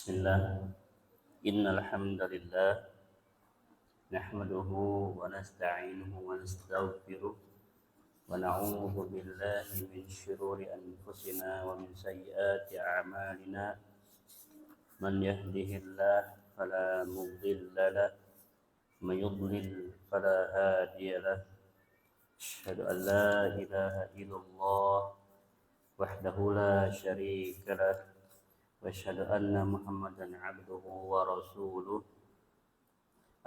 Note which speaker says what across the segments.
Speaker 1: Bismillah. Innal hamdalillah nahmaduhu wa nasta'inuhu wa nastaghfiruh wa na'udzu billahi min shururi anfusina wa min sayyiati a'malina. Man yahdihillah fala mudilla lahu wa man yudlil fala hadiya lahu. Asyhadu an la ilaha illallah wahdahu la syarika lahu wa asyhadu anna Muhammadan 'abduhu wa rasuluh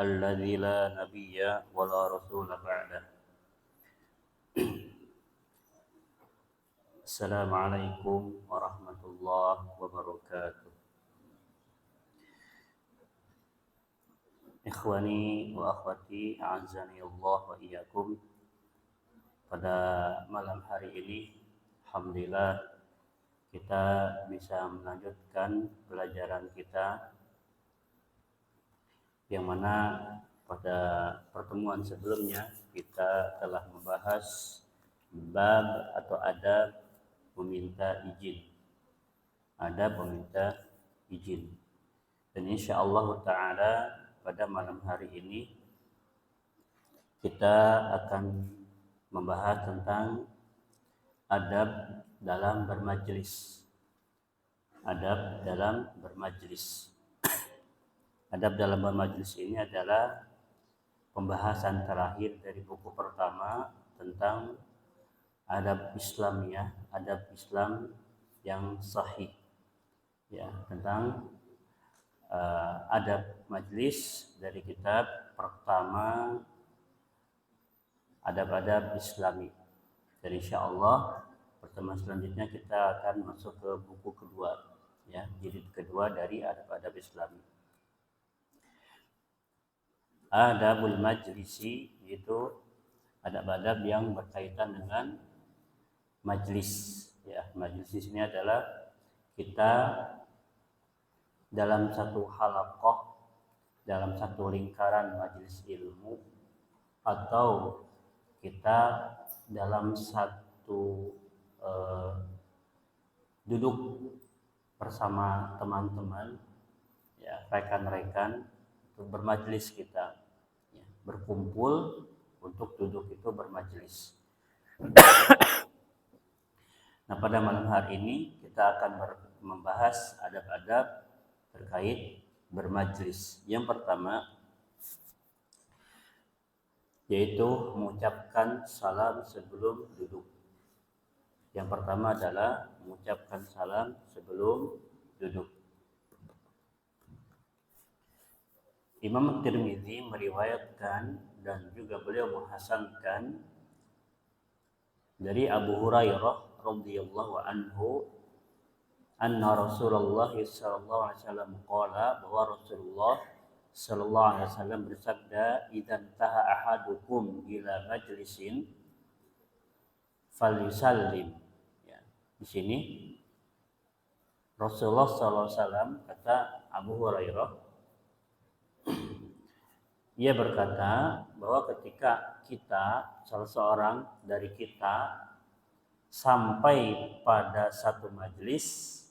Speaker 1: alladzi la nabiyya wa la rasula ba'dah. Assalamualaikum warahmatullahi wabarakatuh. Ikhwani wa akhwati, a'azzani Allah wa iyyakum. Pada malam hari ini alhamdulillah kita bisa melanjutkan pelajaran kita yang mana pada pertemuan sebelumnya kita telah membahas bab atau adab meminta izin. Adab meminta izin. Dan insyaallah ta'ala pada malam hari ini kita akan membahas tentang adab dalam bermajlis. Adab dalam bermajlis. Adab dalam bermajlis ini adalah pembahasan terakhir dari buku pertama tentang adab Islamiyah, adab Islam yang sahih. Ya, tentang adab majlis dari kitab pertama adab-adab Islami. Dan insyaallah pertemuan selanjutnya kita akan masuk ke buku kedua, ya, jilid kedua dari adab-adab Islami. Adabul majlisi, yaitu adab-adab yang berkaitan dengan majlis. Ya, majlis di sini adalah kita dalam satu halaqah, dalam satu lingkaran majlis ilmu, atau kita dalam satu duduk bersama teman-teman, ya, rekan-rekan untuk bermajlis kita, ya, berkumpul untuk duduk itu bermajlis. Nah, pada malam hari ini kita akan membahas adab-adab terkait bermajlis. Yang pertama yaitu mengucapkan salam sebelum duduk. Yang pertama adalah mengucapkan salam sebelum duduk. Imam Tirmidzi meriwayatkan dan juga beliau menghasankan dari Abu Hurairah radhiyallahu anhu anna Rasulullah sallallahu alaihi wasallam qala, bahwa Rasulullah sallallahu alaihi wasallam bersabda, "Idzan taha ahadukum ila majlisin falyusallim." Ya, di sini Rasulullah sallallahu alaihi wasallam, kata Abu Hurairah, ia berkata bahwa ketika kita, salah seorang dari kita, sampai pada satu majlis,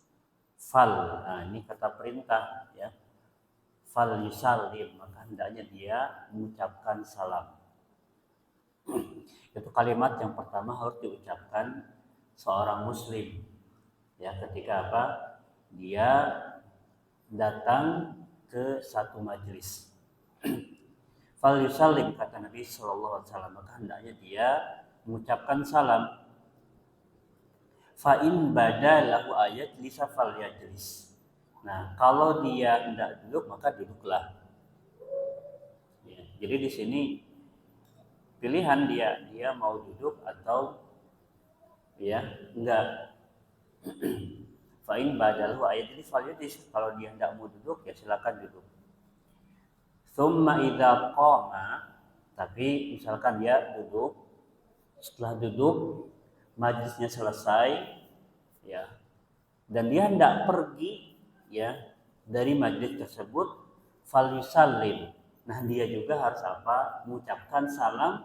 Speaker 1: nah ini kata perintah, ya, fal yusallim, maka hendaknya dia mengucapkan salam. Itu kalimat yang pertama harus diucapkan seorang muslim, ya, ketika apa? Dia datang ke satu majlis. Fal yusallim, kata Nabi sallallahu alaihi wasallam, maka hendaknya dia mengucapkan salam. Fa in badalahu ayat lisa fal yajlis. Nah, kalau dia hendak duduk maka duduklah. Ya, jadi di sini pilihan dia mau duduk atau ya enggak. Fa in badalahu ayat lisa fal yajlis. Kalau dia hendak mau duduk ya silakan duduk. Tsumma idza qama, tapi misalkan dia duduk, setelah duduk majlisnya selesai, ya, dan dia hendak pergi, ya, dari majlis tersebut, fal yusallim. Nah, dia juga harus apa? Mengucapkan salam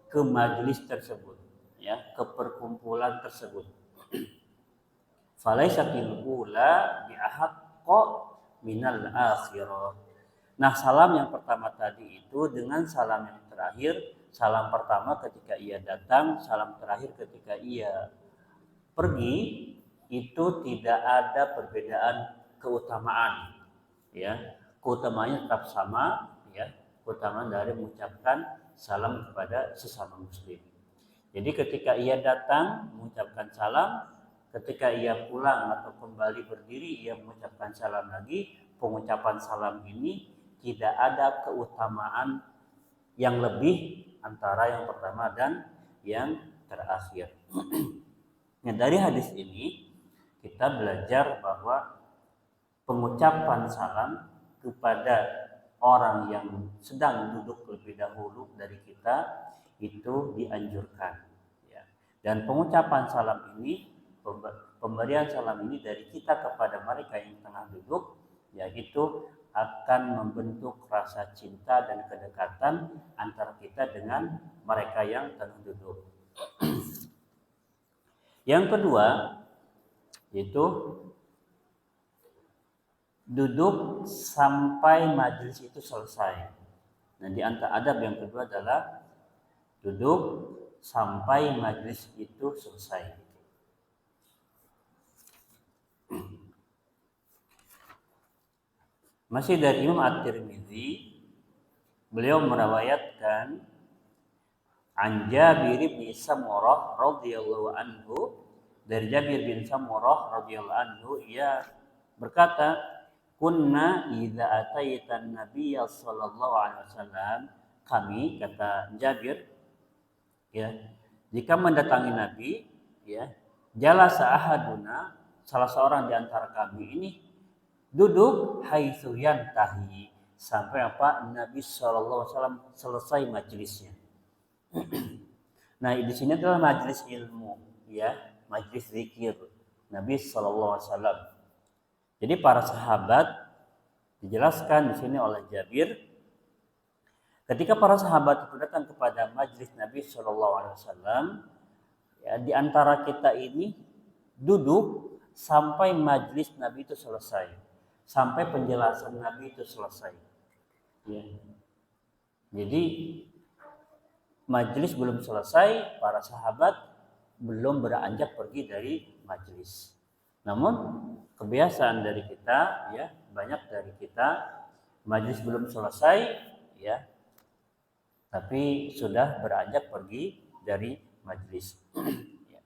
Speaker 1: ke majlis tersebut, ya, ke perkumpulan tersebut. Falaisa fil ula bi ahaqqa minal akhirah. Nah, salam yang pertama tadi itu dengan salam yang terakhir, salam pertama ketika ia datang, salam terakhir ketika ia pergi, itu tidak ada perbedaan keutamaan, ya. Keutamaannya tetap sama, ya. Keutamaan dari mengucapkan salam kepada sesama muslim. Jadi ketika ia datang mengucapkan salam, ketika ia pulang atau kembali berdiri ia mengucapkan salam lagi. Pengucapan salam ini tidak ada keutamaan yang lebih antara yang pertama dan yang terakhir. Nah, dari hadis ini kita belajar bahwa pengucapan salam kepada orang yang sedang duduk lebih dahulu dari kita itu dianjurkan. Ya. Dan pengucapan salam ini, pemberian salam ini dari kita kepada mereka yang tengah duduk, yaitu akan membentuk rasa cinta dan kedekatan antara kita dengan mereka yang tengah duduk. Yang kedua, yaitu duduk sampai majelis itu selesai. Nah, di antara adab yang kedua adalah duduk sampai majelis itu selesai. Masih dari Imam At-Tirmidzi, beliau meriwayatkan an Jabir bin Samurah radhiyallahu anhu, dari Jabir bin Samurah radhiyallahu anhu, ia berkata, kunna idza ataitan nabiyya sallallahu alaihi wasallam, kami, kata Jabir, ya, jika mendatangi Nabi, ya, jalasa ahaduna, salah seorang di antara kami ini duduk haitsu yantahi, sampai apa? Nabi sallallahu alaihi wasallam selesai majelisnya. Nah, di sini adalah majelis ilmu, ya, majelis zikir Nabi sallallahu alaihi wasallam. Jadi para sahabat, dijelaskan di sini oleh Jabir, ketika para sahabat itu datang kepada majelis Nabi Shallallahu Alaihi Wasallam, ya, di antara kita ini duduk sampai majelis Nabi itu selesai, sampai penjelasan Nabi itu selesai. Ya. Jadi majelis belum selesai, para sahabat belum beranjak pergi dari majelis. Namun kebiasaan dari kita, ya, banyak dari kita majelis belum selesai, ya, tapi sudah beranjak pergi dari majelis. Ya.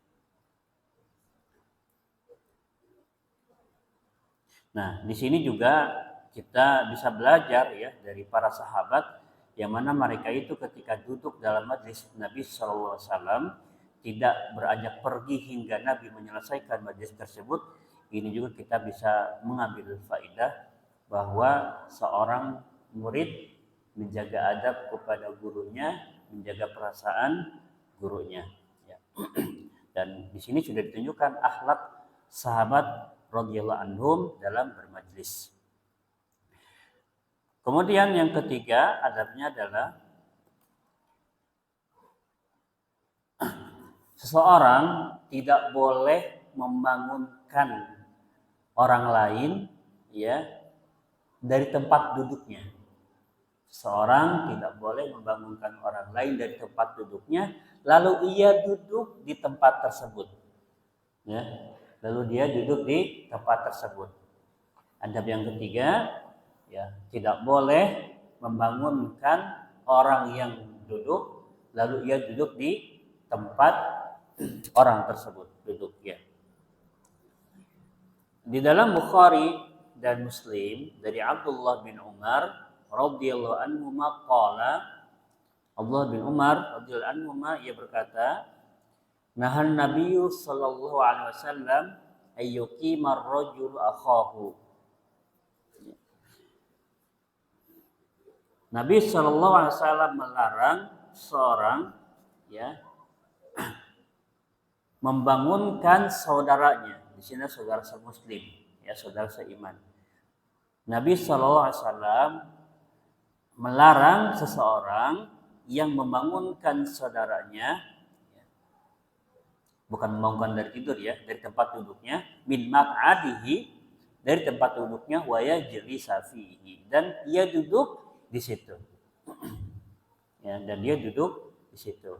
Speaker 1: Nah, di sini juga kita bisa belajar, ya, dari para sahabat yang mana mereka itu ketika duduk dalam majelis Nabi Shallallahu Alaihi Wasallam tidak beranjak pergi hingga Nabi menyelesaikan majelis tersebut. Ini juga kita bisa mengambil faedah bahwa seorang murid menjaga adab kepada gurunya, menjaga perasaan gurunya. Ya. Dan di sini sudah ditunjukkan akhlak sahabat radhiyallahu anhum dalam bermajlis. Kemudian yang ketiga adabnya adalah seseorang tidak boleh membangunkan orang lain, ya, dari tempat duduknya. Seseorang tidak boleh membangunkan orang lain dari tempat duduknya, lalu ia duduk di tempat tersebut. Ya, lalu dia duduk di tempat tersebut. Adab yang ketiga, ya, tidak boleh membangunkan orang yang duduk, lalu ia duduk di tempat orang tersebut duduk, ya. Di dalam Bukhari dan Muslim dari Abdullah bin Umar radhiyallahu anhu qala, Abdullah bin Umar radhiyallahu anhu ia berkata, nahan Nabiyyu sallallahu alaihi wasallam ayyuqimar rajul akhahu. Nabi sallallahu alaihi wasallam melarang seorang, ya, membangunkan saudaranya. Di sini saudara semuslim, ya, saudara seiman. Nabi Shallallahu Alaihi Wasallam melarang seseorang yang membangunkan saudaranya, bukan membangunkan dari tidur, ya, dari tempat duduknya, min maq'adihi, dari tempat duduknya, wa yajlisa fihi, dan ia duduk di situ. Ya, dan dia duduk di situ.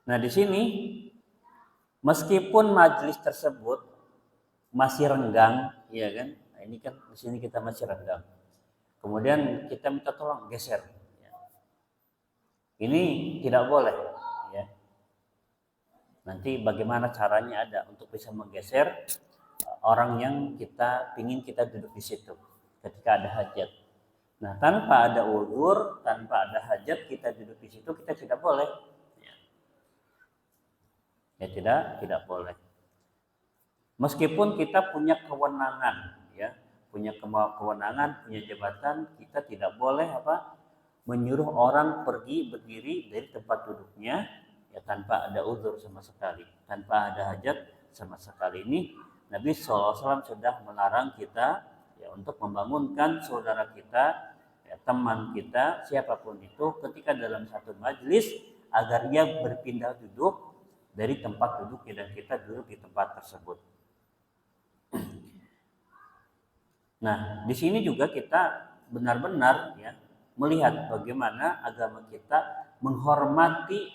Speaker 1: Nah, di sini meskipun majelis tersebut masih renggang, ya kan? Nah, ini kan di sini kita masih renggang. Kemudian kita minta tolong geser. Ini tidak boleh, ya. Nanti bagaimana caranya ada untuk bisa menggeser orang yang kita ingin kita duduk di situ ketika ada hajat. Nah, tanpa ada uzur, tanpa ada hajat kita duduk di situ, kita tidak boleh. Ya, tidak boleh. Meskipun kita punya kewenangan, ya, punya kewenangan, punya jabatan, kita tidak boleh menyuruh orang pergi berdiri dari tempat duduknya, ya, tanpa ada uzur sama sekali, tanpa ada hajat sama sekali. Ini Nabi SAW sudah melarang kita, ya, untuk membangunkan saudara kita, ya, teman kita, siapapun itu, ketika dalam satu majelis agar ia berpindah duduk dari tempat duduk dan kita duduk di tempat tersebut. Nah, di sini juga kita benar-benar, ya, melihat bagaimana agama kita menghormati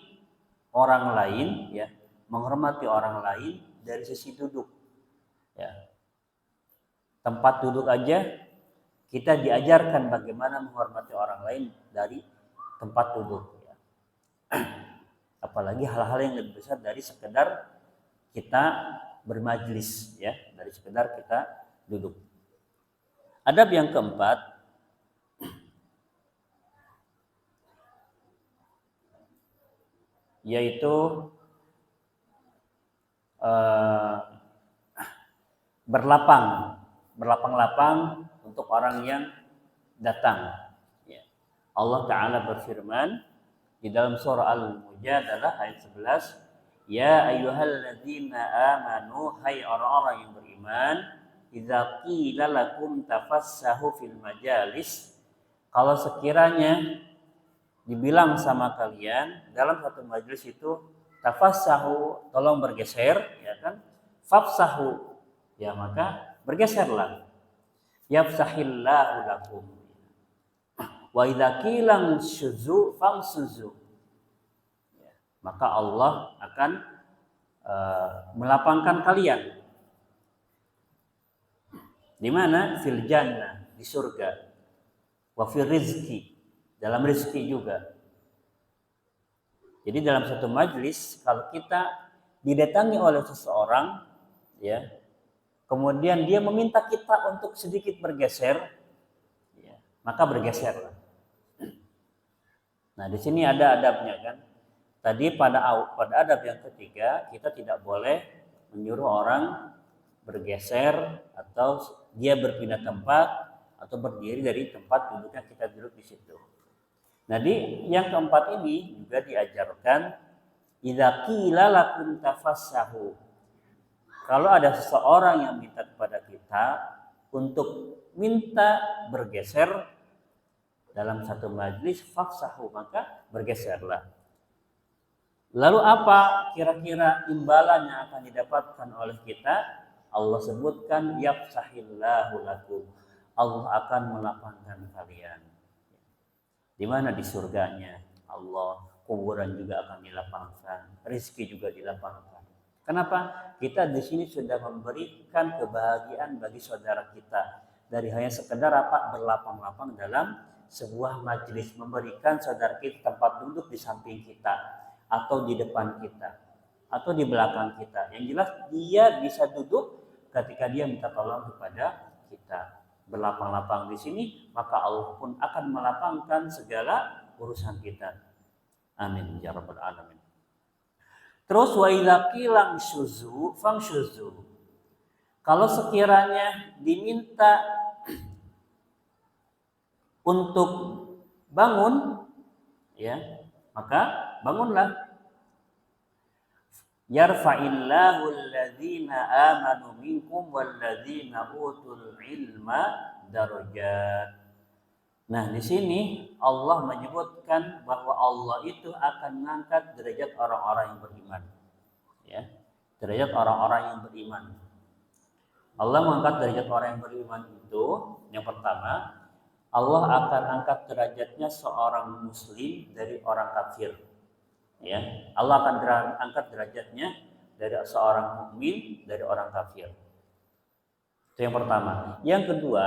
Speaker 1: orang lain, ya, menghormati orang lain dari sisi duduk. Ya. Tempat duduk aja kita diajarkan bagaimana menghormati orang lain dari tempat duduk. Ya. Apalagi hal-hal yang lebih besar dari sekedar kita bermajlis, ya, dari sekedar kita duduk. Adab yang keempat, yaitu berlapang-lapang untuk orang yang datang. Ya. Allah Ta'ala berfirman di dalam surah Al-Mujadalah ayat 11, ya ayyuhalladzina amanu, hai orang-orang yang beriman, idza qila lakum tafassahu fil majalis, kalau sekiranya dibilang sama kalian dalam satu majelis itu, tafassahu, tolong bergeser, ya kan? Fafsahu, ya, maka bergeserlah. Yafsahillahu lakum. Wa idza qila syuzu famsuzu. Ya, maka Allah akan melapangkan kalian. Di mana? Fil jannah, di surga. Wa fil rizki, dalam rezeki juga. Jadi dalam satu majelis kalau kita didatangi oleh seseorang, ya, kemudian dia meminta kita untuk sedikit bergeser, ya, maka bergeserlah. Nah, di sini ada adabnya, kan? Tadi pada adab yang ketiga, kita tidak boleh menyuruh orang bergeser atau dia berpindah tempat atau berdiri dari tempat duduknya kita duduk di situ. Nah, di yang keempat ini juga diajarkan, idza qila lakum tafassahu. Kalau ada seseorang yang minta kepada kita untuk minta bergeser dalam satu majlis, fafsahu, maka bergeserlah. Lalu apa kira-kira imbalan yang akan didapatkan oleh kita? Allah sebutkan, yafsahillahu lakum, Allah akan melapangkan kalian. Di mana? Di surganya Allah. Kuburan juga akan dilapangkan, rezeki juga dilapangkan. Kenapa? Kita di sini sudah memberikan kebahagiaan bagi saudara kita dari hanya sekedar berlapang-lapang dalam sebuah majelis, memberikan saudara kita tempat duduk di samping kita atau di depan kita atau di belakang kita. Yang jelas dia bisa duduk ketika dia minta tolong kepada kita. Berlapang-lapang di sini, maka Allah pun akan melapangkan segala urusan kita. Amin ya rabbal alamin. Terus wa idza qila syuzu fangsyuzu. Kalau sekiranya diminta untuk bangun, ya, maka bangunlah. Yarfa'illahu alladhina amanu minkum walladhina utul ilma darajat. Nah, di sini Allah menyebutkan bahwa Allah itu akan mengangkat derajat orang-orang yang beriman. ya, derajat orang-orang yang beriman. Allah mengangkat derajat orang yang beriman itu yang pertama, Allah akan angkat derajatnya seorang muslim dari orang kafir. Ya, Allah akan angkat derajatnya dari seorang mukmin dari orang kafir. Itu yang pertama. Yang kedua,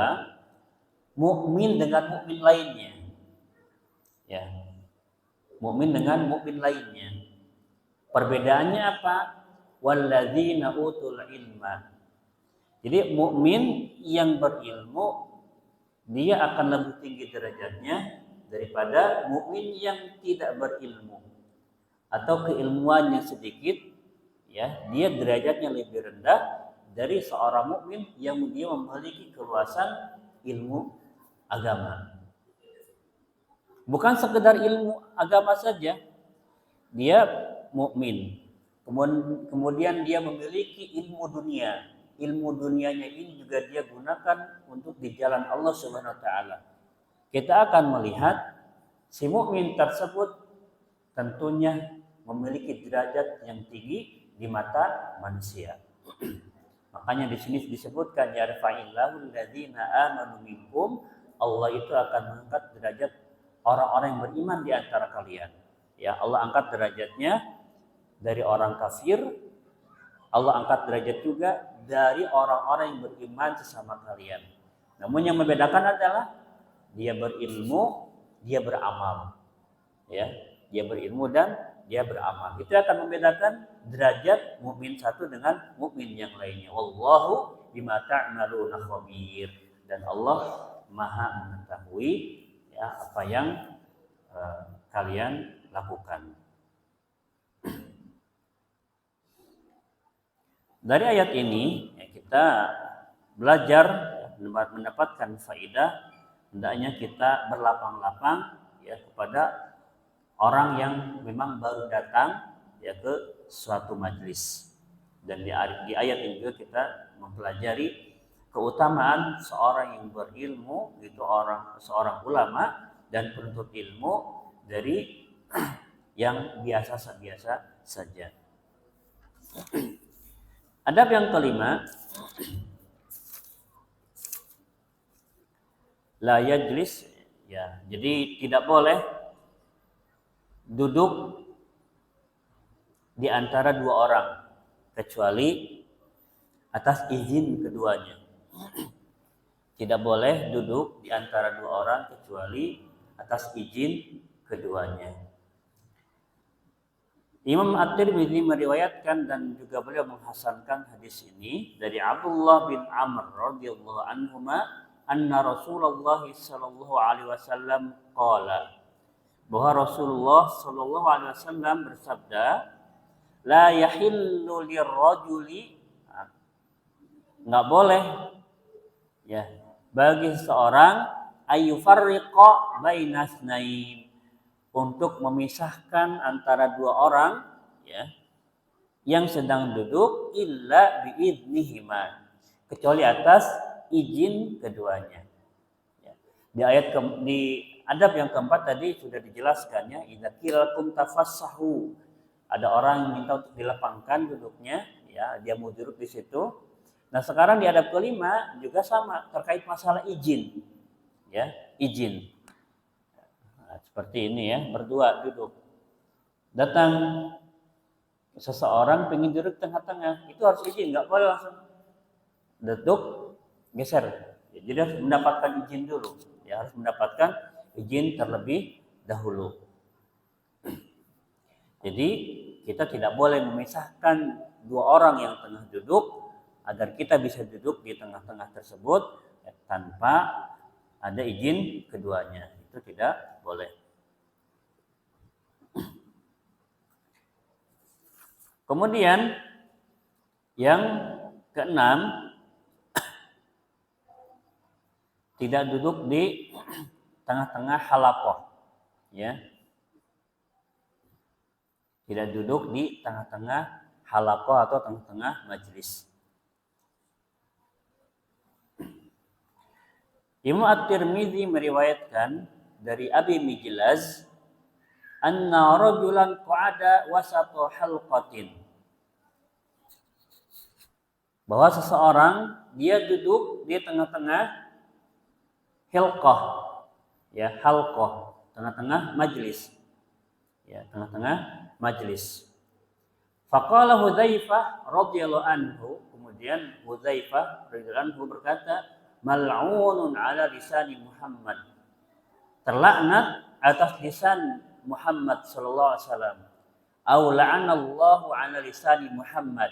Speaker 1: mukmin dengan mukmin lainnya. Ya. Mukmin dengan mukmin lainnya. Perbedaannya apa? Walladzina utul ilma. Jadi mukmin yang berilmu dia akan lebih tinggi derajatnya daripada mukmin yang tidak berilmu atau keilmuannya sedikit, ya, dia derajatnya lebih rendah dari seorang mukmin yang dia memiliki keluasan ilmu agama. Bukan sekedar ilmu agama saja, dia mukmin. Kemudian dia memiliki ilmu dunia. Ilmu dunianya ini juga dia gunakan untuk di jalan Allah Subhanahu wa taala. Kita akan melihat si mukmin tersebut tentunya memiliki derajat yang tinggi di mata manusia. Makanya di sini disebutkan yarfa'illahu alladzina amanu minkum, Allah itu akan mengangkat derajat orang-orang yang beriman di antara kalian. Ya, Allah angkat derajatnya dari orang kafir. Allah angkat derajat juga dari orang-orang yang beriman sesama kalian. Namun yang membedakan adalah dia berilmu, dia beramal. Ya, dia berilmu dan dia beramal. Itu akan membedakan derajat mukmin satu dengan mukmin yang lainnya. Wallahu bima ta'maluna khabir. Dan Allah Maha mengetahui ya apa yang kalian lakukan. Dari ayat ini ya, kita belajar mendapatkan faidah hendaknya kita berlapang-lapang ya kepada orang yang memang baru datang ya ke suatu majelis. Dan di ayat ini juga kita mempelajari keutamaan seorang yang berilmu, itu seorang ulama dan penuntut ilmu dari yang biasa-biasa saja. Adab yang kelima, la yajlis, ya, jadi tidak boleh duduk di antara dua orang kecuali atas izin keduanya. Tidak boleh duduk di antara dua orang kecuali atas izin keduanya. Imam At-Tirmidzi meriwayatkan dan juga beliau menghasankan hadis ini dari Abdullah bin Amr radhiyallahu anhuma anna Rasulullah sallallahu alaihi wasallam qala, bahwa Rasulullah sallallahu alaihi wasallam bersabda, la yahillu lirrajuli, enggak boleh ya bagi seorang ayyufarriqa bainasnain, untuk memisahkan antara dua orang ya yang sedang duduk illa biidznihima, kecuali atas izin keduanya. Ya. Di adab yang keempat tadi sudah dijelaskan ya, idza qilakum tafassahu, ada orang yang minta untuk dilapangkan duduknya ya, dia mau duduk di situ. Nah, sekarang di adab kelima juga sama terkait masalah izin. Ya, izin. Seperti ini ya, berdua duduk. Datang seseorang pengen duduk tengah-tengah, itu harus izin, nggak boleh langsung duduk geser. Jadi harus mendapatkan izin dulu. Ya, harus mendapatkan izin terlebih dahulu. Jadi kita tidak boleh memisahkan dua orang yang tengah duduk agar kita bisa duduk di tengah-tengah tersebut ya, tanpa ada izin keduanya. Itu tidak boleh. Kemudian yang keenam, tidak duduk di tengah-tengah halaqah, ya. Tidak duduk di tengah-tengah halaqah atau tengah-tengah majelis. Imam At-Tirmidzi meriwayatkan dari Abi Mijlaz anna rajulan qa'ada wasata halqatin. bahwa seseorang dia duduk di tengah-tengah hilqah, ya, halqah, tengah-tengah majlis, ya, tengah-tengah majlis. Faqala Hudzaifah radhiyallahu anhu, kemudian Hudzaifah radhiyallahu anhu berkata, mal'unun ala lisani Muhammad, terlaknat atas lisan Muhammad sallallahu alaihi wasallam. Au la'anallahu ala lisani Muhammad,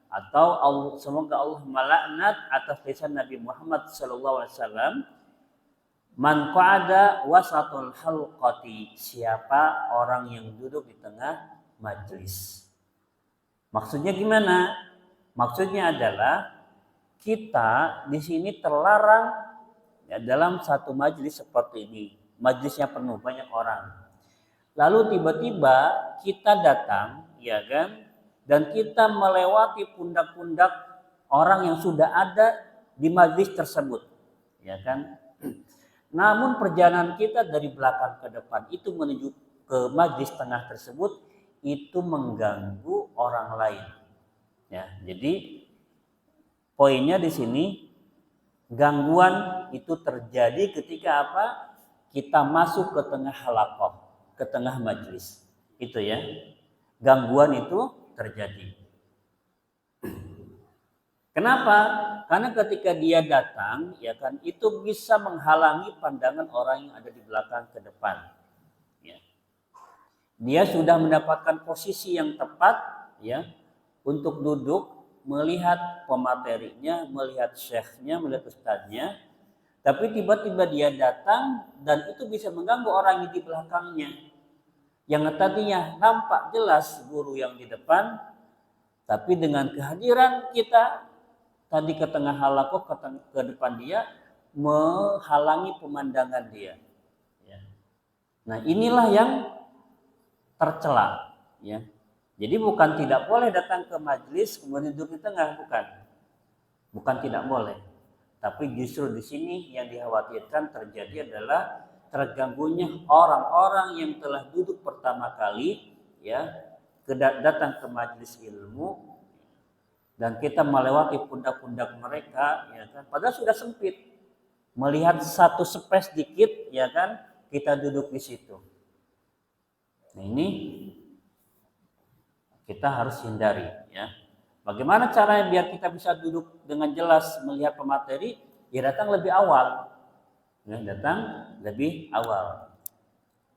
Speaker 1: atau semoga Allah melaknat atas lisan Nabi Muhammad sallallahu alaihi wasallam, man qa'ada wasatul halqati, siapa orang yang duduk di tengah majlis. Maksudnya gimana? Maksudnya adalah kita di sini terlarang ya, dalam satu majlis seperti ini. Majlisnya penuh, banyak orang. Lalu tiba-tiba kita datang, ya kan? Dan kita melewati pundak-pundak orang yang sudah ada di majlis tersebut, ya kan? Namun perjalanan kita dari belakang ke depan itu menuju ke majlis tengah tersebut itu mengganggu orang lain. Ya, jadi poinnya di sini gangguan itu terjadi ketika apa? Kita masuk ke tengah halaqah, ke tengah majlis. Itu ya. Gangguan itu terjadi. Kenapa? Karena ketika dia datang, ya kan, itu bisa menghalangi pandangan orang yang ada di belakang ke depan. Ya. Dia sudah mendapatkan posisi yang tepat, ya, untuk duduk, melihat pematerinya, melihat syekhnya, melihat ustadznya. Tapi tiba-tiba dia datang dan itu bisa mengganggu orang yang di belakangnya. Yang tadinya nampak jelas guru yang di depan, tapi dengan kehadiran kita tadi ke tengah halaqah, ke depan dia, menghalangi pemandangan dia. Ya. Nah, inilah yang tercela. Ya. Jadi bukan tidak boleh datang ke majelis kemudian duduk di tengah, bukan. Bukan tidak boleh. Tapi justru di sini yang dikhawatirkan terjadi adalah terganggunya orang-orang yang telah duduk pertama kali, ya, datang ke majelis ilmu, dan kita melewati pundak-pundak mereka, ya kan, padahal sudah sempit, melihat satu space dikit, ya kan, kita duduk di situ. Nah, ini kita harus hindari, ya. Bagaimana caranya biar kita bisa duduk dengan jelas melihat pemateri? Ya datang lebih awal, ya, datang lebih awal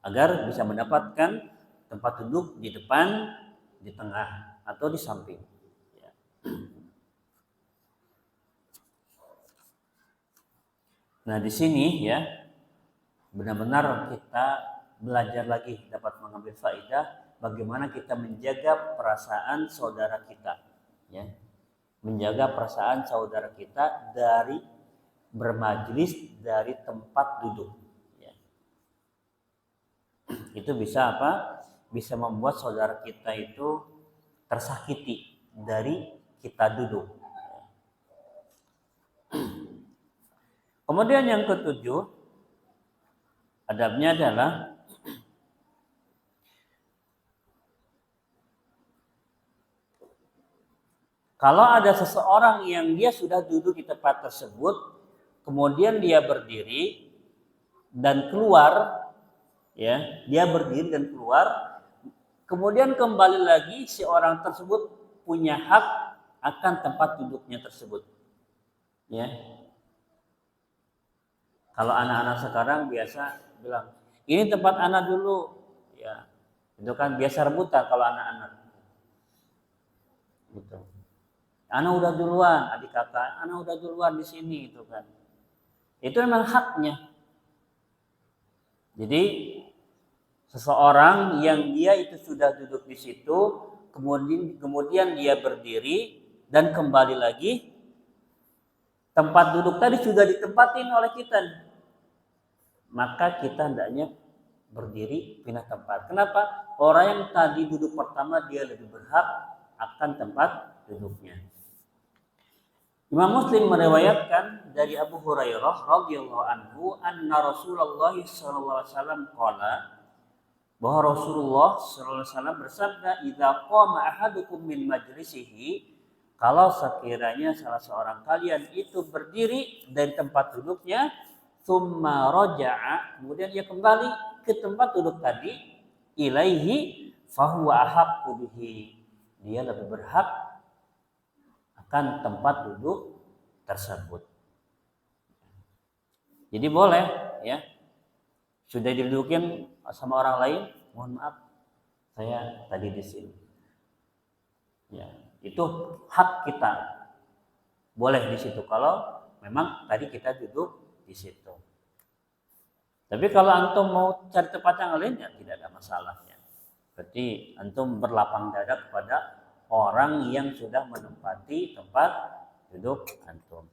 Speaker 1: agar bisa mendapatkan tempat duduk di depan, di tengah, atau di samping. Ya. Nah, di sini ya benar-benar kita belajar lagi, dapat mengambil faedah bagaimana kita menjaga perasaan saudara kita, ya, menjaga perasaan saudara kita dari bermajlis, dari tempat duduk. Ya. Itu bisa apa? Bisa membuat saudara kita itu tersakiti dari kita duduk. Kemudian yang ketujuh, adabnya adalah kalau ada seseorang yang dia sudah duduk di tempat tersebut, kemudian dia berdiri dan keluar, ya, dia berdiri dan keluar, kemudian kembali lagi, si orang tersebut punya hak akan tempat duduknya tersebut. Ya. Kalau anak-anak sekarang biasa bilang, ini tempat anak dulu, ya, itu kan biasa rebutan kalau anak-anak. Gitu. Anak udah duluan, adik kakak, anak udah duluan di sini, itu kan. Itu memang haknya. Jadi seseorang yang dia itu sudah duduk di situ, kemudian dia berdiri dan kembali lagi, tempat duduk tadi sudah ditempatin oleh kita, maka kita hendaknya berdiri pindah tempat. Kenapa? Orang yang tadi duduk pertama dia lebih berhak akan tempat duduknya. Imam Muslim meriwayatkan dari Abu Hurairah radhiyallahu anhu, anna Rasulullah sallallahu alaihi wasallam qala, bahwa Rasulullah sallallahu alaihi wasallam bersabda, "Idza qama ahadukum min majlisihi", kalau sekiranya salah seorang kalian itu berdiri dari tempat duduknya, tsumma raja'a, kemudian dia kembali ke tempat duduk tadi, ilaihi fahuwa ahaqqu bihi, dia lebih berhak akan tempat duduk tersebut. Jadi boleh ya, sudah didudukin sama orang lain, mohon maaf saya tadi di sini. Ya, itu hak kita. Boleh di situ kalau memang tadi kita duduk di situ. Tapi kalau antum mau cari tempat yang lain ya tidak ada masalahnya. Berarti antum berlapang dada kepada orang yang sudah menempati tempat duduk antum.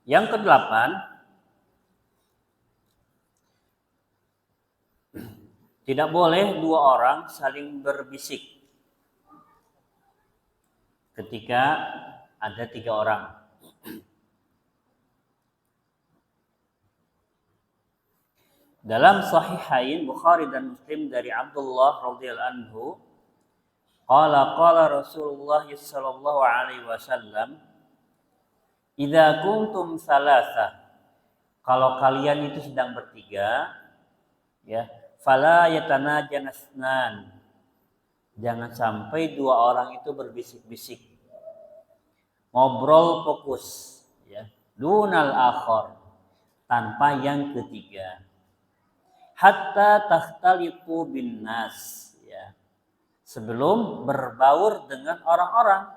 Speaker 1: Yang kedelapan, tidak boleh dua orang saling berbisik ketika ada tiga orang. Dalam Sahihain Bukhari dan Muslim dari Abdullah radhiyallahu anhu, qala Rasulullah sallallahu alaihi wasallam, idza kuntum salasa, kalau kalian itu sedang bertiga, ya, fala yatanajanasnan, jangan sampai dua orang itu berbisik-bisik, ngobrol fokus, ya, dunal akhor, tanpa yang ketiga, hatta takhtalitu bin nas, ya, sebelum berbaur dengan orang-orang,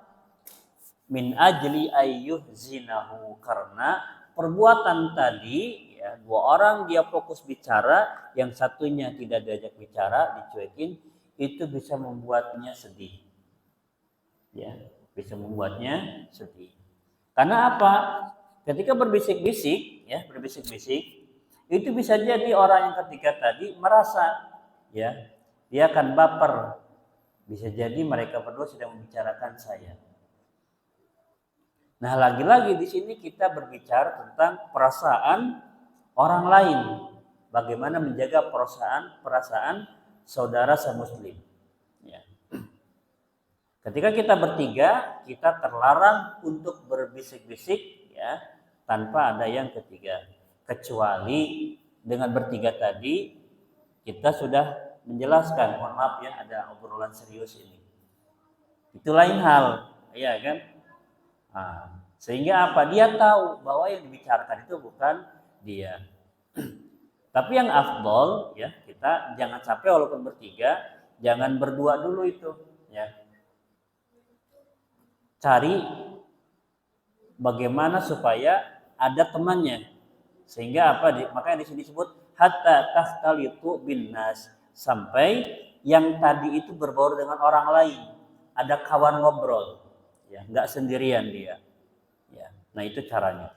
Speaker 1: min ajli ayyuh zinahu, karena perbuatan tadi, ya, dua orang dia fokus bicara, yang satunya tidak diajak bicara, dicuekin, itu bisa membuatnya sedih, ya, bisa membuatnya sedih. Karena apa? Ketika berbisik-bisik, ya, berbisik-bisik, itu bisa jadi orang yang ketiga tadi merasa, ya, dia akan baper, bisa jadi mereka berdua sedang membicarakan saya. Nah, lagi-lagi di sini kita berbicara tentang perasaan orang lain, bagaimana menjaga perasaan saudara semuslim. Ya. Ketika kita bertiga, kita terlarang untuk berbisik-bisik, ya, tanpa ada yang ketiga. Kecuali dengan bertiga tadi kita sudah menjelaskan, mohon maaf ya, ada obrolan serius ini. Itu lain hal, ya kan? Nah, sehingga apa? Dia tahu bahwa yang dibicarakan itu bukan dia. Tapi yang afdol, ya, kita jangan sampai walaupun bertiga, jangan berdua dulu itu, ya. Cari bagaimana supaya ada temannya. Sehingga apa? Makanya di sini disebut hatta takhtalitu bin nas, sampai yang tadi itu berbaur dengan orang lain, ada kawan ngobrol, ya, nggak sendirian dia. Ya, nah itu caranya.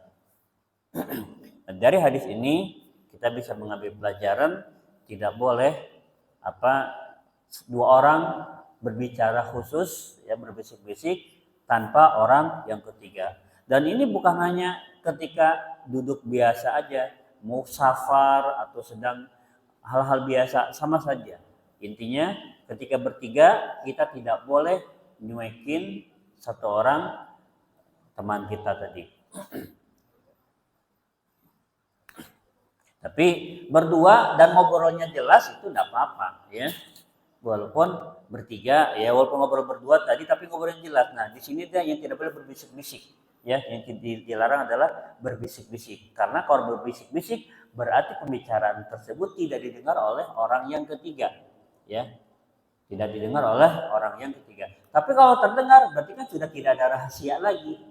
Speaker 1: Dari hadis ini kita bisa mengambil pelajaran tidak boleh dua orang berbicara khusus, ya, berbisik-bisik tanpa orang yang ketiga. Dan ini bukan hanya ketika duduk biasa aja, mau safar atau sedang hal-hal biasa, sama saja. Intinya ketika bertiga kita tidak boleh nyuekin satu orang teman kita tadi. Tapi berdua dan ngobrolnya jelas itu tidak apa-apa, ya. Walaupun bertiga, ya, walaupun ngobrol berdua tadi tapi ngobrolnya jelas. Nah, di sini dia yang tidak boleh berbisik-bisik, ya. Yang dilarang adalah berbisik-bisik. Karena kalau berbisik-bisik berarti pembicaraan tersebut tidak didengar oleh orang yang ketiga, ya. Tidak didengar oleh orang yang ketiga. Tapi kalau terdengar berarti kan sudah tidak ada rahasia lagi.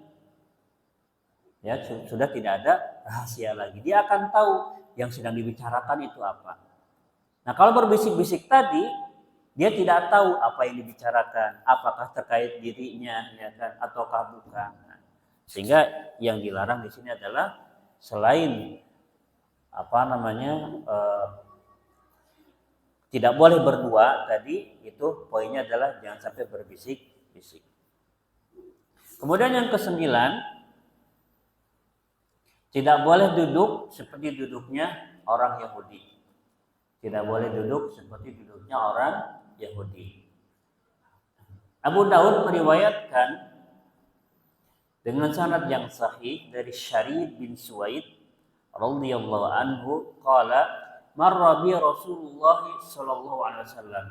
Speaker 1: Ya, sudah tidak ada rahasia lagi. Dia akan tahu yang sedang dibicarakan itu apa. Nah, kalau berbisik-bisik tadi, dia tidak tahu apa yang dibicarakan, apakah terkait dirinya, ya kan, ataukah bukan. Nah, sehingga yang dilarang di sini adalah selain tidak boleh berdua tadi, itu poinnya adalah jangan sampai berbisik-bisik. Kemudian yang ke-9, tidak boleh duduk seperti duduknya orang Yahudi. Tidak boleh duduk seperti duduknya orang Yahudi. Abu Daud meriwayatkan dengan sanad yang sahih dari Syarid bin Suwaid radhiyallahu anhu qala marra bi Rasulullah sallallahu alaihi wasallam.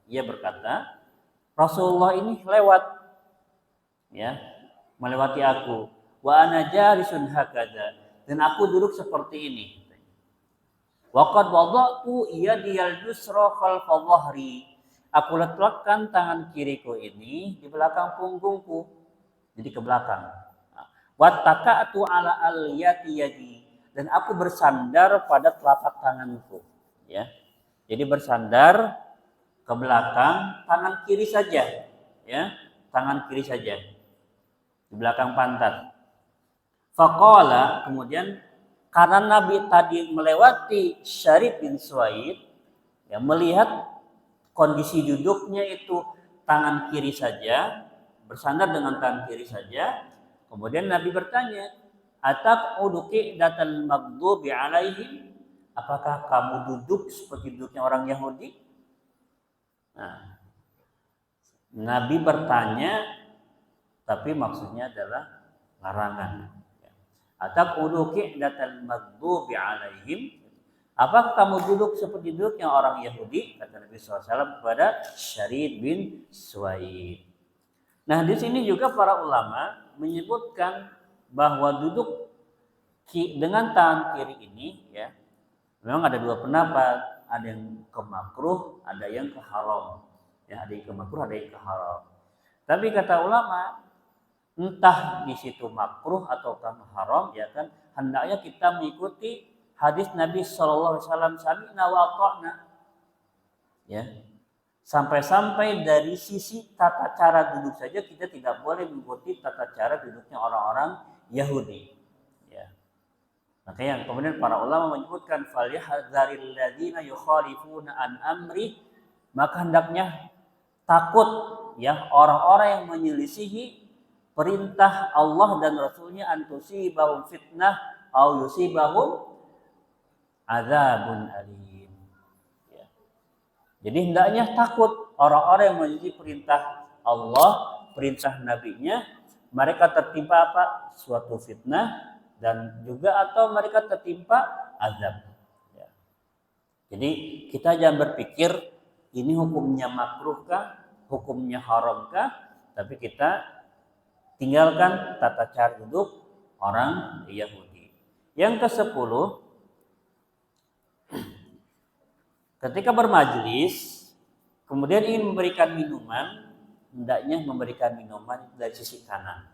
Speaker 1: Ia berkata, Rasulullah ini lewat, ya, melewati aku. Wa ana jalisun hakadha, dan aku duduk seperti ini. Wa qad wada'tu yadiyal yusra khalfa dhahri. Aku letakkan tangan kiriku ini di belakang punggungku, jadi ke belakang. Wattaka'tu ala al-yati yadi, dan aku bersandar pada telapak tanganku, ya. Jadi bersandar ke belakang, tangan kiri saja, ya. Tangan kiri saja di belakang pantat. Faqala, kemudian karena Nabi tadi melewati Syarid bin Suwaid, ya, melihat kondisi duduknya itu tangan kiri saja, bersandar dengan tangan kiri saja. Kemudian Nabi bertanya, "Ataqudu qi'datal maghdubi alaihim?" Apakah kamu duduk seperti duduknya orang Yahudi? Nah, Nabi bertanya, tapi maksudnya adalah larangan. Ataqudu qi'datal maghdubi alaihim? Apakah kamu duduk seperti duduknya orang Yahudi? Kata Nabi SAW kepada Syarid bin Suwaid. Nah, di sini juga para ulama menyebutkan bahwa duduk dengan tangan kiri ini, ya, memang ada dua pendapat, ada yang ke makruh, ada yang ke haram, ya, ada yang ke makruh, ada yang ke haram. Tapi kata ulama, entah di situ makruh atau haram, ya kan, hendaknya kita mengikuti hadis Nabi Shallallahu Alaihi Wasallam, sami'na wa ata'na, ya. Sampai-sampai dari sisi tata cara duduk saja kita tidak boleh mengikuti tata cara duduknya orang-orang Yahudi. Ya. Makanya kemudian para ulama menyebutkan falyahdzaril ladzina yukhalifuna an amri, maka hendaknya takut, ya, orang-orang yang menyelisihi perintah Allah dan Rasulnya, antusibahum fitnah au yusibahum adzabun alim. Jadi hendaknya takut orang-orang yang menyelisihi perintah Allah, perintah Nabi-Nya, mereka tertimpa apa? Suatu fitnah, dan juga atau mereka tertimpa azab. Ya. Jadi kita jangan berpikir ini hukumnya makruhkah, hukumnya haramkah, tapi kita tinggalkan tata cara duduk orang Yahudi. Yang ke-10, ketika bermajlis, kemudian ingin memberikan minuman, hendaknya memberikan minuman dari sisi kanan,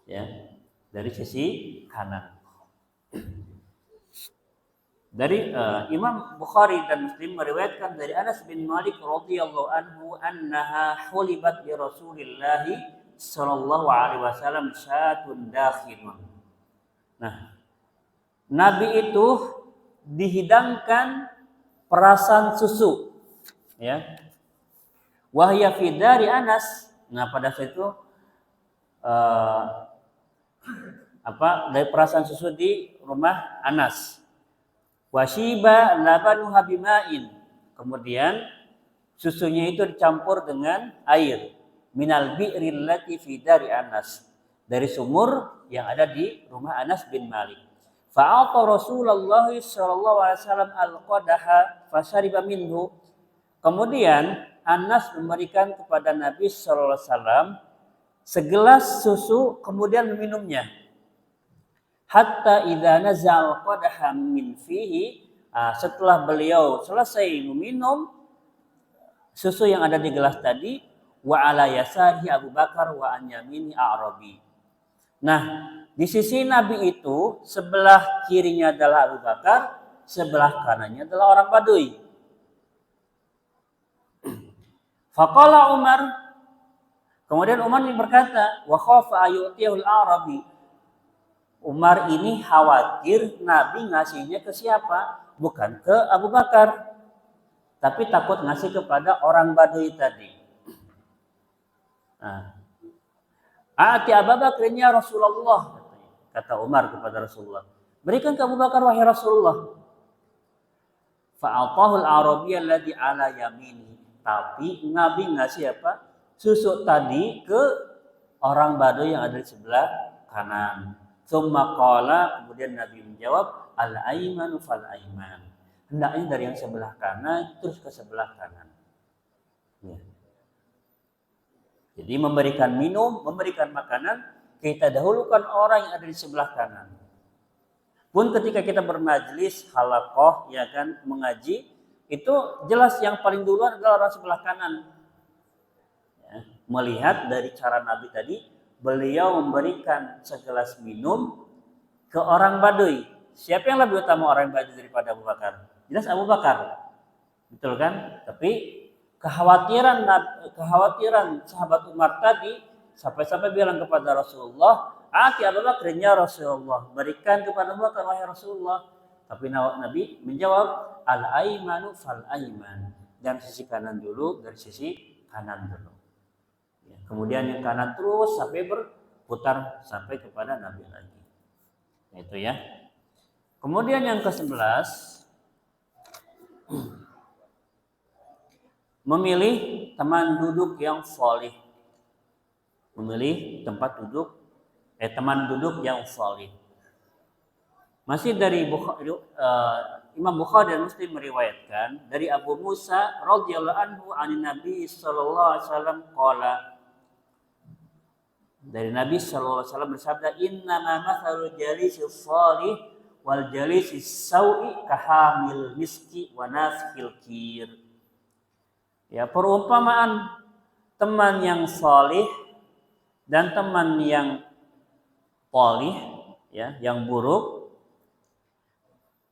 Speaker 1: ya, dari sisi kanan. Dari Imam Bukhari dan Muslim meriwayatkan dari Anas bin Malik radhiyallahu anhu, annaha hulibat li Rasulillah sallallahu alaihi wasallam syatun dakhilun. Nah, Nabi itu dihidangkan perasan susu, ya, wahya fi dari Anas. Nah, pada saat itu dari perasan susu di rumah Anas. Washiba labanuha bima'in, kemudian susunya itu dicampur dengan air, minal bi'ril lati fi dari Anas, dari sumur yang ada di rumah Anas bin Malik. Fa'ata Rasulullah sallallahu alaihi wasallam al-qadaha fashariba minhu. Kemudian Anas memberikan kepada Nabi sallallahu alaihi wasallam segelas susu, kemudian meminumnya. Hatta idza nazal qadaha min fihi, setelah beliau selesai meminum susu yang ada di gelas tadi, wa ala yasarihi Abu Bakar wa an yamini A'rabi. Nah, di sisi Nabi itu sebelah kirinya adalah Abu Bakar, sebelah kanannya adalah orang Badui. Faqala Umar, kemudian Umar berkata, wa khafa ayutihul Arabi. Umar ini khawatir Nabi ngasihnya ke siapa? Bukan ke Abu Bakar, tapi takut ngasih kepada orang Badui tadi. Nah, ati Abu Bakar ya Rasulullah, kata Umar kepada Rasulullah. Berikan ke Abu Bakar wahai Rasulullah. Fa'atahul Arabiyyah alladzi ala yamini. Tapi Nabi ngasih apa? Susu tadi ke orang Baduy yang ada di sebelah kanan. Tsumma qala, kemudian Nabi menjawab, al-aimanu fal aiman. Hendaknya dari yang sebelah kanan terus ke sebelah kanan. Ya. Jadi memberikan minum, memberikan makanan, kita dahulukan orang yang ada di sebelah kanan. Pun ketika kita bermajlis, halaqah, ya kan, mengaji, itu jelas yang paling duluan adalah orang sebelah kanan. Ya. Melihat dari cara Nabi tadi, beliau memberikan segelas minum ke orang Baduy. Siapa yang lebih utama orang Baduy daripada Abu Bakar? Jelas Abu Bakar. Betul kan? Tapi kekhawatiran sahabat Umar tadi sampai-sampai bilang kepada Rasulullah, "Ati Abu Bakar ya Rasulullah, berikan kepada Abu Bakar wahai Rasulullah." Tapi Nabi menjawab, "Al-aimanu fal aiman." Dan sisi kanan dulu, dari sisi kanan dulu. Ya, kemudian yang kanan terus sampai berputar sampai kepada Nabi lagi. Itu ya. Kemudian yang ke-11, memilih teman duduk yang sholih. Memilih teman duduk yang sholih. Masih dari Imam Bukhari dan Muslim meriwayatkan dari Abu Musa radhiyallahu anhu anin Nabi sallallahu alaihi wasallam qala. Dari Nabi sallallahu alaihi wasallam bersabda, "Innama mathalul jalisis shalih wal jalisis sau'i kahamil miski wa nafikhil kir." Ya, perumpamaan teman yang salih dan teman yang thalih, ya, yang buruk,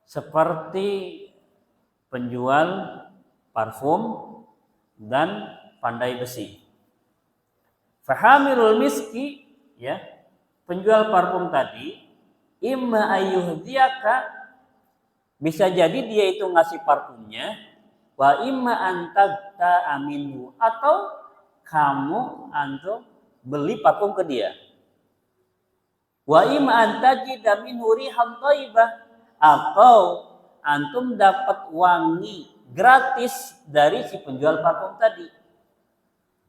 Speaker 1: seperti penjual parfum dan pandai besi. Fahamilul miski, ya, penjual parfum tadi, imma ayyuhdiyaka, bisa jadi dia itu ngasih parfumnya, wa imma antagta aminu, atau kamu antum beli parfum ke dia. Wa imma antajida minhu rihan thayyibah, atau antum dapat wangi gratis dari si penjual parfum tadi.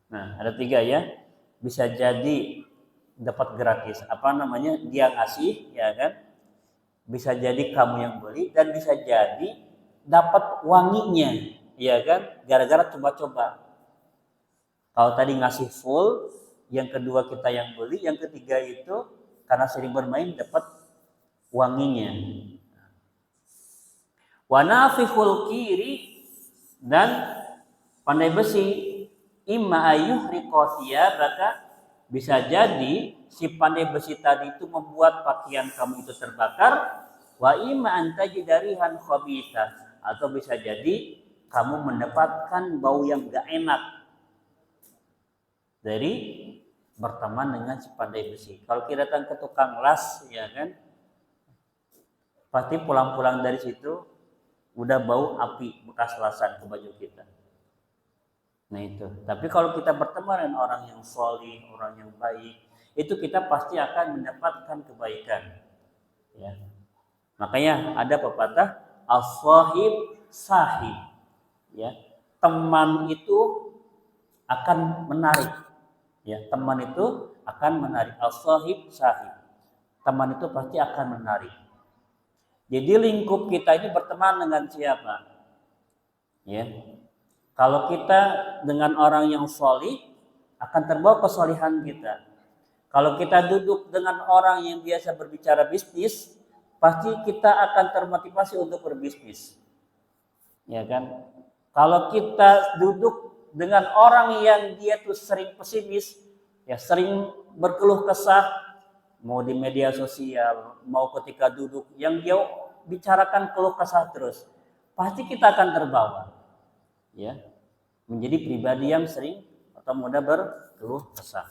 Speaker 1: Nah, ada 3 ya. Bisa jadi dapat gratis, dia ngasih, ya kan? Bisa jadi kamu yang beli, dan bisa jadi dapat wanginya, ya kan? Gara-gara coba-coba. Kalau tadi ngasih full, yang kedua kita yang beli, yang ketiga itu karena sering bermain dapat wanginya. Wanafikhul kiri, dan pandai besi, imma ayyuhriqa thiyabaka, bisa jadi si pandai besi tadi itu membuat pakaian kamu itu terbakar, wa imma antajida rihan khabithah, atau bisa jadi kamu mendapatkan bau yang gak enak dari berteman dengan si pandai besi. Kalau kita datang ke tukang las, ya kan, pasti pulang-pulang dari situ udah bau api bekas lasan ke baju kita. Nah itu. Tapi kalau kita berteman dengan orang yang sholih, orang yang baik, itu kita pasti akan mendapatkan kebaikan. Ya. Makanya ada pepatah, as-shahib sahib. Ya. Teman itu akan menarik. Ya, teman itu akan menarik. As-shahib sahib. Teman itu pasti akan menarik. Jadi lingkup kita ini berteman dengan siapa? Ya. Kalau kita dengan orang yang sholih, akan terbawa kesolihan kita. Kalau kita duduk dengan orang yang biasa berbicara bisnis, pasti kita akan termotivasi untuk berbisnis. Ya kan? Kalau kita duduk dengan orang yang dia tuh sering pesimis, ya sering berkeluh kesah, mau di media sosial, mau ketika duduk, yang dia bicarakan keluh kesah terus, pasti kita akan terbawa. Ya, menjadi pribadi yang sering atau mudah berkeluh kesah.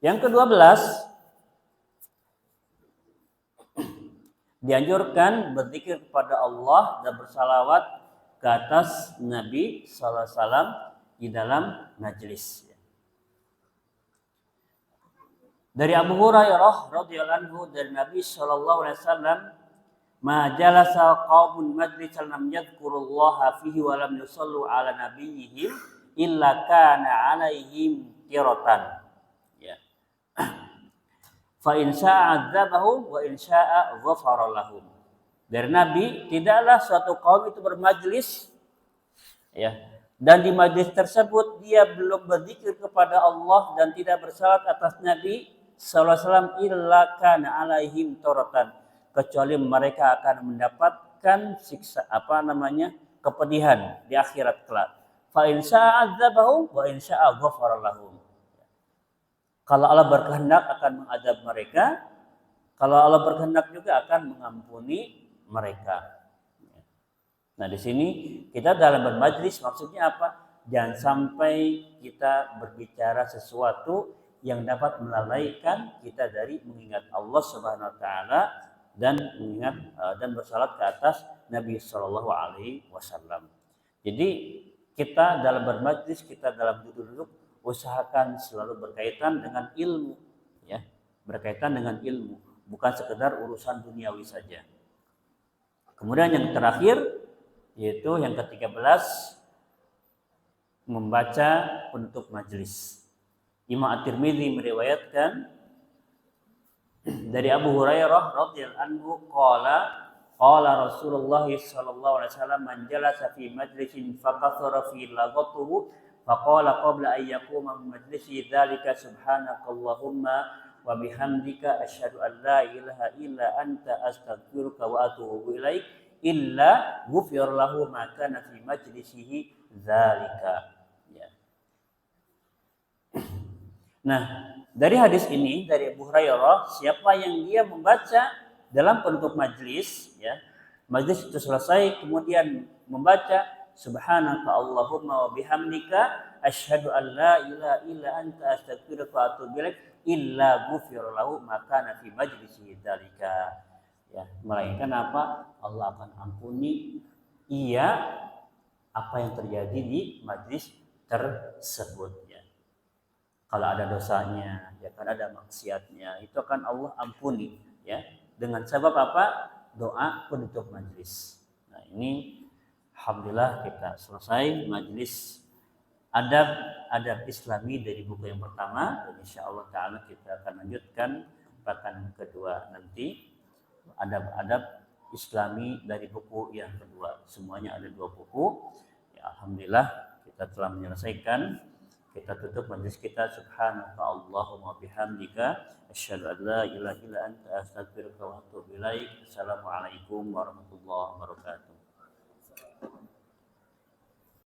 Speaker 1: Yang ke-12, dianjurkan berzikir kepada Allah dan bersalawat ke atas Nabi sallallahu alaihi wasallam di dalam majlis. Dari Abu Hurairah radhiyallahu anhu, dari Nabi sallallahu alaihi wasallam, ma jalasa qaumun majlisan lam yadhkurullaha fihi wa lam yusallu ala nabiyyihim illa kana alaihim tiratan. Ya. Fa in syaa'a 'adzabahum wa in syaa'a ghafara lahum. Dari Nabi, tidaklah suatu kaum itu bermajlis, ya, dan di majlis tersebut dia belum berzikir kepada Allah dan tidak bersalat atas Nabi sallallahu alaihi wasallam illa kana alaihim tiratan, kecuali mereka akan mendapatkan siksa kepedihan di akhirat kelak. Fa in syaa'a 'adzabahum wa in syaa'a ghafara lahum. Kalau Allah berkehendak akan mengadab mereka, kalau Allah berkehendak juga akan mengampuni mereka. Nah, di sini kita dalam bermajlis maksudnya apa? Jangan sampai kita berbicara sesuatu yang dapat melalaikan kita dari mengingat Allah Subhanahu wa taala dan mengingat dan bersalat ke atas Nabi sallallahu alaihi wasallam. Jadi kita dalam bermajlis, kita dalam duduk-duduk usahakan selalu berkaitan dengan ilmu, ya, berkaitan dengan ilmu, bukan sekedar urusan duniawi saja. Kemudian yang terakhir yaitu yang ke-13, membaca penutup majelis. Imam At-Tirmidzi meriwayatkan dari Abu Hurairah radhiyallahu anhu qala Rasulullah sallallahu alaihi wasallam man jalasa fi majlisin faqathara fi lagatuhu faqala qabla an yaquma min majlisi dzalika subhanakallahumma wa bihamdika asyhadu an la ilaha illa anta astaghfiruka wa atubu ilaik illa ghufir lahu ma kana fi majlisihi dzalika. Ya. Nah, dari hadis ini dari Abu Hurairah, siapa yang dia membaca dalam penutup majlis, ya, majlis itu selesai kemudian membaca subhanaka Allahumma wa bihamdika asyhadu an la ilaha illa anta astaghfiruka wa atubu ilaik illa ghufir lahu ma kana fi majlisihi dzalika. Ya, melainkan apa? Allah akan ampuni ia apa yang terjadi di majlis tersebut, ya. Kalau ada dosanya, ya kan ada maksiatnya, itu akan Allah ampuni, ya. Dengan sebab apa? Doa penutup majlis. Nah, ini alhamdulillah kita selesai majlis adab Islami dari buku yang pertama, dan insyaallah taala kita akan lanjutkan pekan kedua nanti. Adab-adab Islami dari buku yang kedua. Semuanya ada 2 buku. Ya, alhamdulillah kita telah menyelesaikan. Kita tutup majlis kita. Subhanaka Allahumma bihamdika asyhadu an la ilaha illa anta astaghfiruka wa atubu ilaik. Assalamualaikum warahmatullahi wabarakatuh.